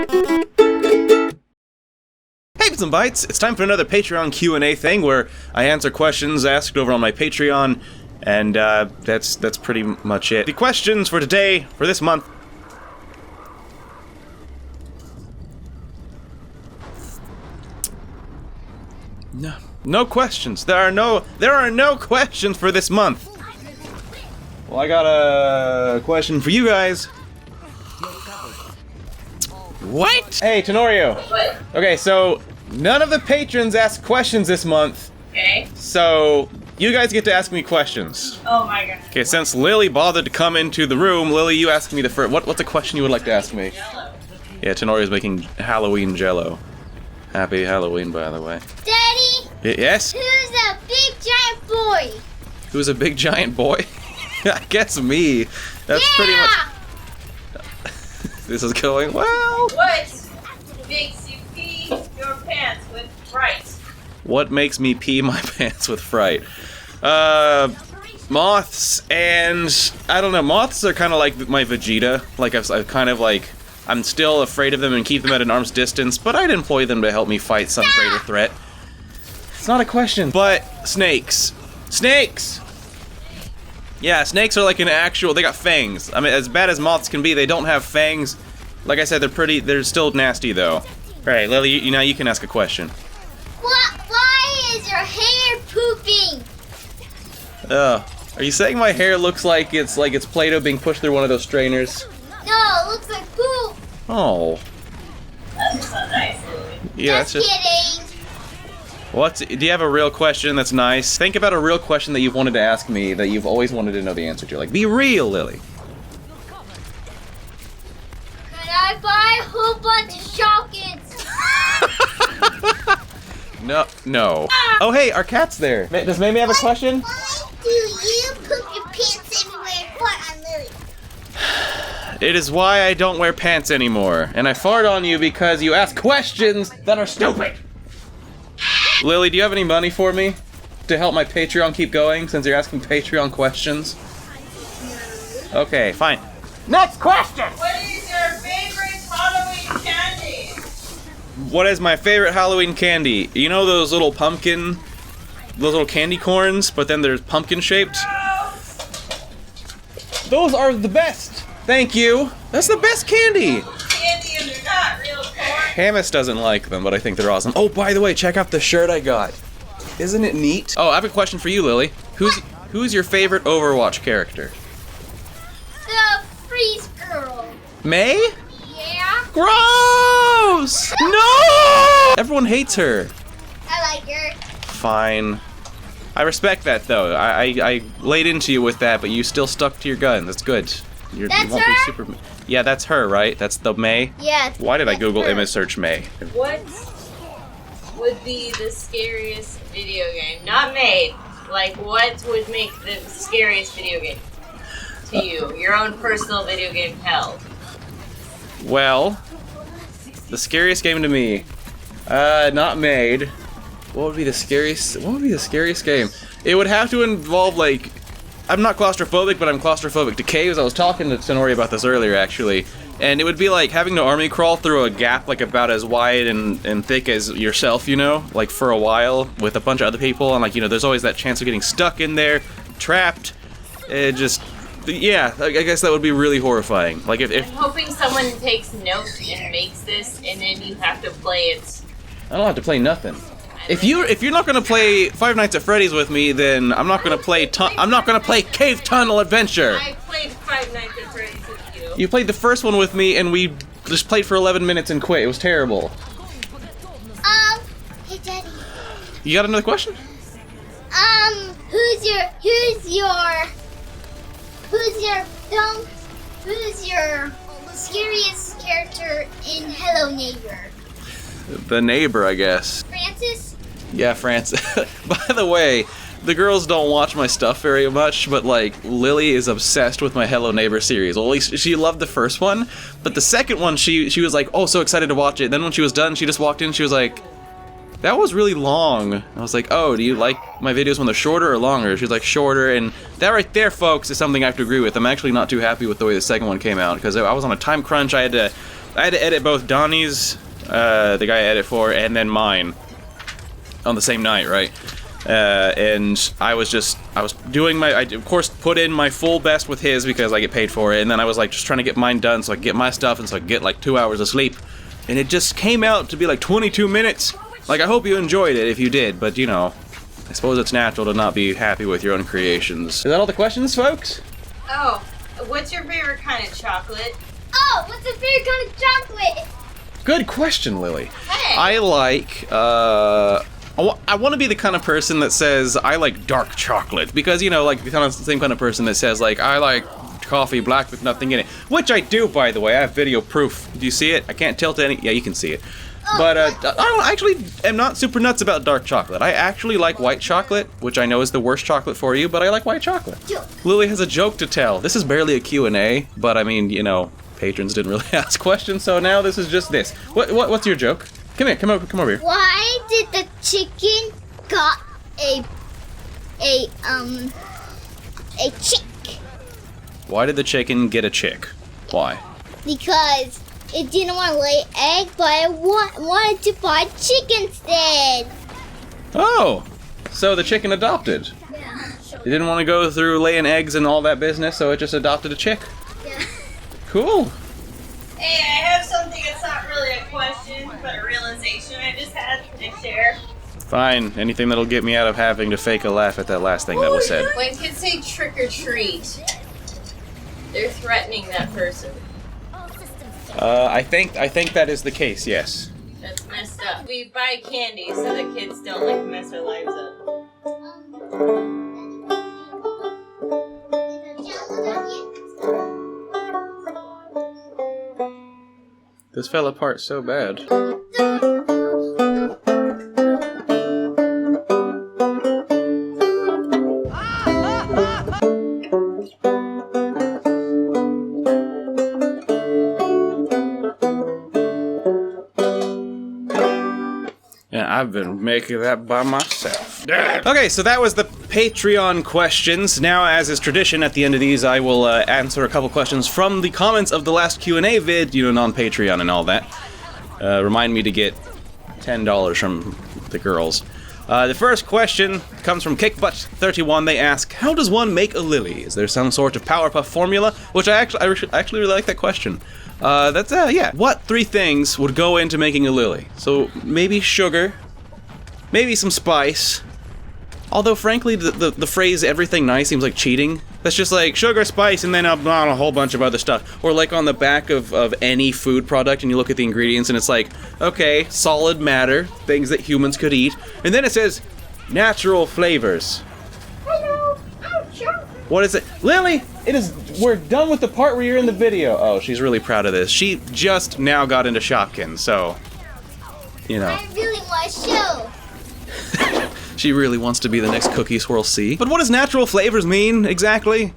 Hey Bits and Bytes, it's time for another Patreon Q&A thing where I answer questions asked over on my Patreon, and that's pretty much it. The questions for today, for this month. No questions. There are no questions for this month. Well, I got a question for you guys. What? Hey, Tenorio. What? Okay, so none of the patrons asked questions this month. Okay. So you guys get to ask me questions. Oh my god. Okay, since Lily bothered to come into the room, Lily, you ask me the first. What's a question you would like to ask me? Jello. Yeah, Tenorio's making Halloween Jello. Happy Halloween, by the way. Daddy? Yes? Who's a big giant boy? Who's a big giant boy? I guess me. That's pretty much. This is going well. What makes you pee your pants with fright? What makes me pee my pants with fright? Moths and I don't know. Moths are kind of like my Vegeta. Like I've kind of like I'm still afraid of them and keep them at an arm's distance, but I'd employ them to help me fight some greater threat. It's not a question. But snakes. Snakes! Yeah, snakes are like an actual, they got fangs. I mean, as bad as moths can be, they don't have fangs. Like I said, they're still nasty though. Alright, Lily, you can ask a question. Why is your hair pooping? Are you saying my hair looks like it's Play-Doh being pushed through one of those strainers? No, it looks like poop. Oh. That's not nice, Louie. Yeah, that's just... kidding. Do you have a real question that's nice? Think about a real question that you've wanted to ask me that you've always wanted to know the answer to. Like, be real, Lily. Can I buy a whole bunch of shotguns? No. Oh, hey, our cat's there. Does Mamie have a question? Why do you poop your pants everywhere and fart on Lily? It is why I don't wear pants anymore. And I fart on you because you ask questions that are stupid. Lily, do you have any money for me to help my Patreon keep going since you're asking Patreon questions? Okay, fine. Next question! What is your favorite Halloween candy? What is my favorite Halloween candy? You know those little candy corns, but then they're pumpkin shaped? Those are the best! Thank you! That's the best candy! Candy and they're not real corn. Hamas doesn't like them, but I think they're awesome. Oh, by the way, check out the shirt I got. Isn't it neat? Oh, I have a question for you, Lily. Who's your favorite Overwatch character? The freeze girl. May? Yeah? Gross! No! Everyone hates her. I like her. Fine. I respect that, though. I laid into you with that, but you still stuck to your gun. That's good. That's you won't her? Be super... Yeah, that's her, right? That's the May? Yeah. Why did I that's Google her. image search May? What would be the scariest video game? Not made. Like, what would make the scariest video game to you? Your own personal video game hell. Well, the scariest game to me, not made. What would be the scariest game? It would have to involve, like, I'm not claustrophobic, but I'm claustrophobic to caves. I was talking to Tenori about this earlier, actually. And it would be like having to army crawl through a gap like about as wide and thick as yourself, you know? Like for a while with a bunch of other people. And like, you know, there's always that chance of getting stuck in there, trapped. Yeah, I guess that would be really horrifying. Like if I'm hoping someone takes notes and makes this, and then you have to play it. I don't have to play nothing. If you're not gonna play Five Nights at Freddy's with me, then I'm not gonna play Cave Tunnel Adventure. I played Five Nights at Freddy's with you. You played the first one with me, and we just played for 11 minutes and quit. It was terrible. Hey Daddy. You got another question? Who's your scariest character in Hello Neighbor? The neighbor, I guess. Francis? Yeah, Francis. By the way, the girls don't watch my stuff very much, but like Lily is obsessed with my Hello Neighbor series. Well, at least she loved the first one, but the second one she was like, oh, so excited to watch it. Then when she was done, she just walked in, she was like, that was really long. I was like, oh, do you like my videos when they're shorter or longer? She was like, shorter, and that right there, folks, is something I have to agree with. I'm actually not too happy with the way the second one came out, because I was on a time crunch. I had to I had to edit both Donnie's, the guy I edit for, and then mine on the same night, right? And I was doing I of course put in my full best with his because I get paid for it, and then I was like just trying to get mine done so I could get my stuff and so I could get like 2 hours of sleep. And it just came out to be like 22 minutes. Like, I hope you enjoyed it if you did, but you know, I suppose it's natural to not be happy with your own creations. Is that all the questions, folks? Oh, what's your favorite kind of chocolate? Oh, what's your favorite kind of chocolate? Good question, Lily. Hey. I like, I want to be the kind of person that says, I like dark chocolate. Because, you know, like, the same kind of person that says, like, I like coffee black with nothing in it. Which I do, by the way. I have video proof. Do you see it? I can't tilt any. Yeah, you can see it. But I actually am not super nuts about dark chocolate. I actually like white chocolate, which I know is the worst chocolate for you, but I like white chocolate. Lily has a joke to tell. This is barely a Q&A, but I mean, you know, patrons didn't really ask questions, so now this is just this. What's your joke? Come here, come over here. Why did the chicken got a chick? Why did the chicken get a chick? Why? Because it didn't want to lay egg, but it wanted to buy chicken instead. Oh, so the chicken adopted. Yeah. It didn't want to go through laying eggs and all that business, so it just adopted a chick. Yeah. Cool. Hey, I have something that's not really a question, but a realization I just had to share. Fine, anything that'll get me out of having to fake a laugh at that last thing that was said. When kids say trick or treat, they're threatening that person. I think that is the case, yes. That's messed up. We buy candy so the kids don't like mess their lives up. This fell apart so bad. I've been making that by myself. Okay, so that was the Patreon questions. Now, as is tradition, at the end of these, I will answer a couple questions from the comments of the last Q&A vid, you know, non-Patreon and all that. Remind me to get $10 from the girls. The first question comes from Kickbutt31. They ask, how does one make a lily? Is there some sort of Powerpuff formula? Which I actually really like that question. Yeah. What 3 things would go into making a lily? So, maybe sugar, maybe some spice. Although, frankly, the phrase everything nice seems like cheating. That's just like sugar, spice, and then a whole bunch of other stuff. Or like on the back of any food product, and you look at the ingredients, and it's like, okay, solid matter, things that humans could eat. And then it says, natural flavors. Hello, I'm chocolate. What is it? Lily, we're done with the part where you're in the video. Oh, she's really proud of this. She just now got into Shopkins, so, you know. I really want to show. She really wants to be the next Cookie Swirl C. But what does natural flavors mean, exactly?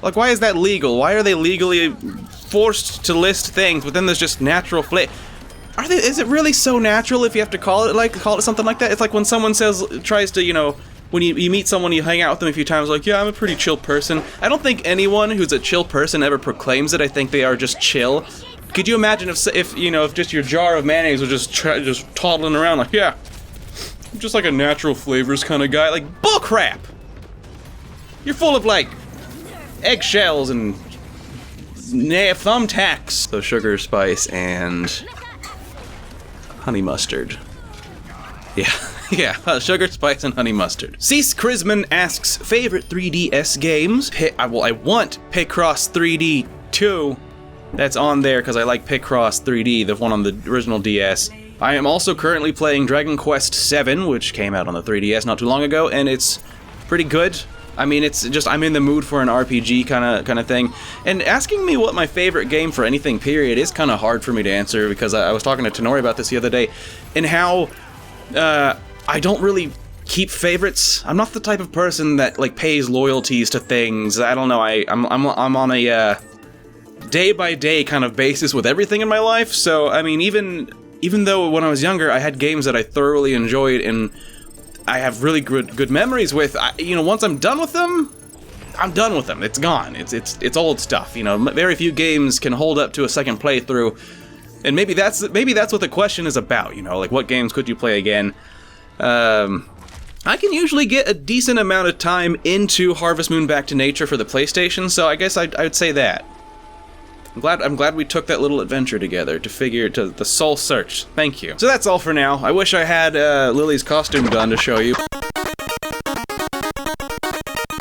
Like, why is that legal? Why are they legally forced to list things, but then there's just natural flavor? Is it really so natural if you have to call it something like that? It's like when someone tries to, you know, when you meet someone, you hang out with them a few times, like, yeah, I'm a pretty chill person. I don't think anyone who's a chill person ever proclaims it. I think they are just chill. Could you imagine if just your jar of mayonnaise was just toddling around like, yeah, I'm just like a natural flavors kind of guy. Like, bullcrap! You're full of, like, eggshells and thumbtacks. So sugar, spice, and honey mustard. Yeah, sugar, spice, and honey mustard. Cease Chrisman asks, favorite 3DS games? I want Picross 3D 2. That's on there because I like Picross 3D, the one on the original DS. I am also currently playing Dragon Quest VII, which came out on the 3DS not too long ago, and it's pretty good. I mean, it's just, I'm in the mood for an RPG kind of thing. And asking me what my favorite game for anything, period, is kind of hard for me to answer, because I was talking to Tenori about this the other day, and how I don't really keep favorites. I'm not the type of person that, like, pays loyalties to things. I don't know, I'm on a day-by-day kind of basis with everything in my life, so, I mean, even though when I was younger I had games that I thoroughly enjoyed and I have really good memories with, once I'm done with them, I'm done with them. It's gone. It's old stuff, you know. Very few games can hold up to a second playthrough. And maybe that's what the question is about, you know, like what games could you play again? I can usually get a decent amount of time into Harvest Moon Back to Nature for the PlayStation, so I guess I'd say that. I'm glad we took that little adventure together to the soul search. Thank you. So that's all for now. I wish I had Lily's costume done to show you.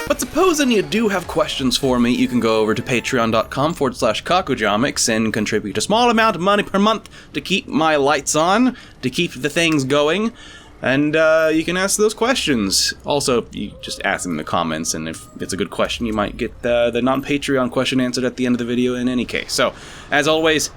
But supposing you do have questions for me, you can go over to patreon.com/Kakujomics and contribute a small amount of money per month to keep my lights on, to keep the things going. And you can ask those questions. Also, you just ask them in the comments, and if it's a good question, you might get the non-Patreon question answered at the end of the video in any case. So, as always,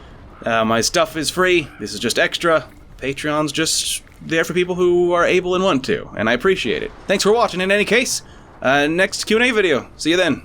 my stuff is free. This is just extra. Patreon's just there for people who are able and want to, and I appreciate it. Thanks for watching in any case. Next Q&A video. See you then.